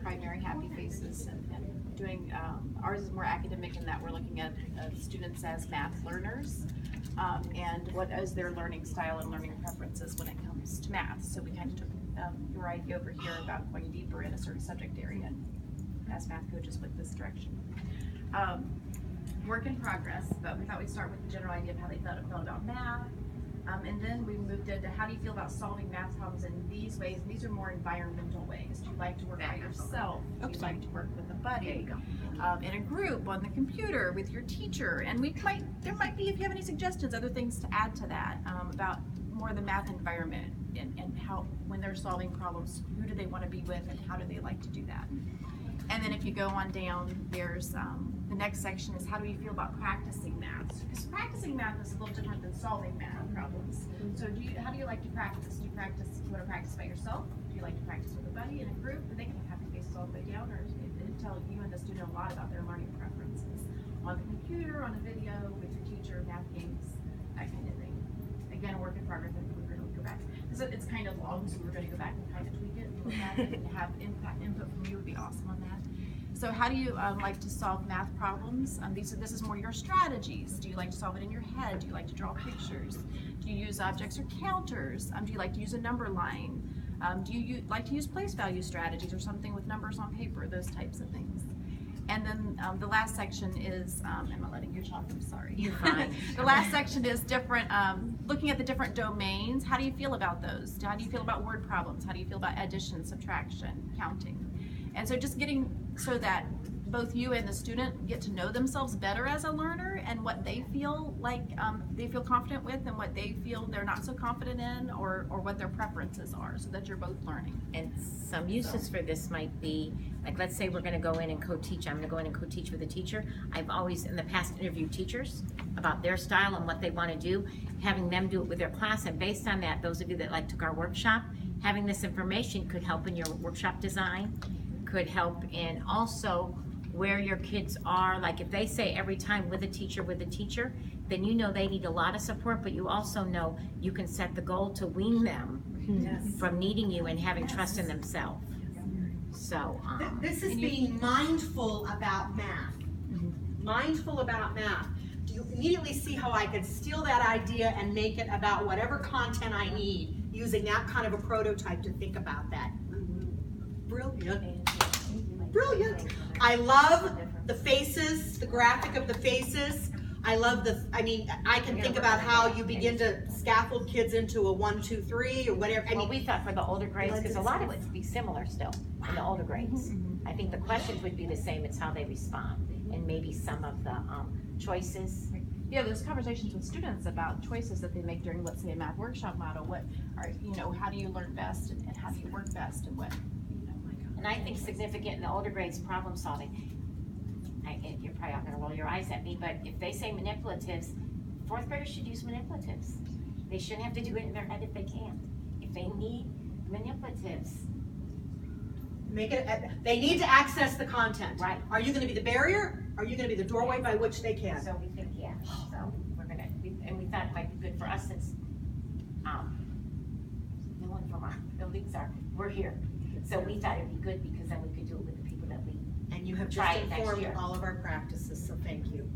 primary happy faces and doing, ours is more academic in that we're looking at students as math learners and what is their learning style and learning preferences when it comes to math. So we kind of took your idea over here about going deeper in a certain subject area as math coaches with this direction. Work in progress, but we thought we'd start with the general idea of how they felt about math. And then we moved into how do you feel about solving math problems in these ways. And these are more environmental ways. Do you like to work by yourself? Do you like to work with a buddy? In a group, on the computer, with your teacher? And there might be, if you have any suggestions, other things to add to that about more the math environment and how, when they're solving problems, who do they want to be with and how do they like to do that? And then if you go on down, there's the next section is how do you feel about practicing math? Because practicing math is a little different than solving math problems. So how do you like to practice? Do you want to practice by yourself? Do you like to practice with a buddy in a group? And they can have happy faces all the way down, or it tell you and the student a lot about their learning preferences. On the computer, on a video, with your teacher, math games, that kind of thing. Again, a work in progress, and we're going to go back. So it's kind of long, so we're going to go back and kind of tweak it and look at it and have input from you would be awesome on that. So how do you like to solve math problems? This is more your strategies. Do you like to solve it in your head? Do you like to draw pictures? Do you use objects or counters? Do you like to use a number line? Do you like to use place value strategies or something with numbers on paper, those types of things? And then the last section is, am I letting you talk? I'm sorry. You're fine. The last section is different, looking at the different domains. How do you feel about those? How do you feel about word problems? How do you feel about addition, subtraction, counting? And so just getting so that both you and the student get to know themselves better as a learner and what they feel like they feel confident with and what they feel they're not so confident in or what their preferences are, so that you're both learning. And some uses for this might be, like, let's say we're going to go in and co-teach. I'm going to go in and co-teach with a teacher. I've always in the past interviewed teachers about their style and what they want to do, having them do it with their class, and based on that, those of you that took our workshop, having this information could help in your workshop design, could help in also where your kids are. Like if they say every time with a teacher, then you know they need a lot of support, but you also know you can set the goal to wean them from needing you and having trust in themselves. So this is being mindful about math. Mindful about math. Do you immediately see how I could steal that idea and make it about whatever content I need, using that kind of a prototype to think about that? Brilliant. Brilliant. I love the faces, the graphic of the faces. I love I can think about how you begin to scaffold kids into a 1, 2, 3 or whatever. Well, we thought for the older grades, because a lot of it would be similar still in the older grades. I think the questions would be the same, it's how they respond, and maybe some of the choices. Yeah, there's conversations with students about choices that they make during, let's say, a math workshop model. What are, how do you learn best and how do you work best and what, And I think significant in the older grades, problem solving. You're probably not going to roll your eyes at me, but if they say manipulatives, 4th graders should use manipulatives. They shouldn't have to do it in their head if they can't. If they need manipulatives, make it. They need to access the content. Right. Are you going to be the barrier? Are you going to be the doorway by which they can? So we think, yeah. So we're gonna, and we thought it might be good for us since no one from our buildings we're here. So we thought it'd be good because then we could do it with the people that we And you have try just it next informed year. all of our practices, so thank you.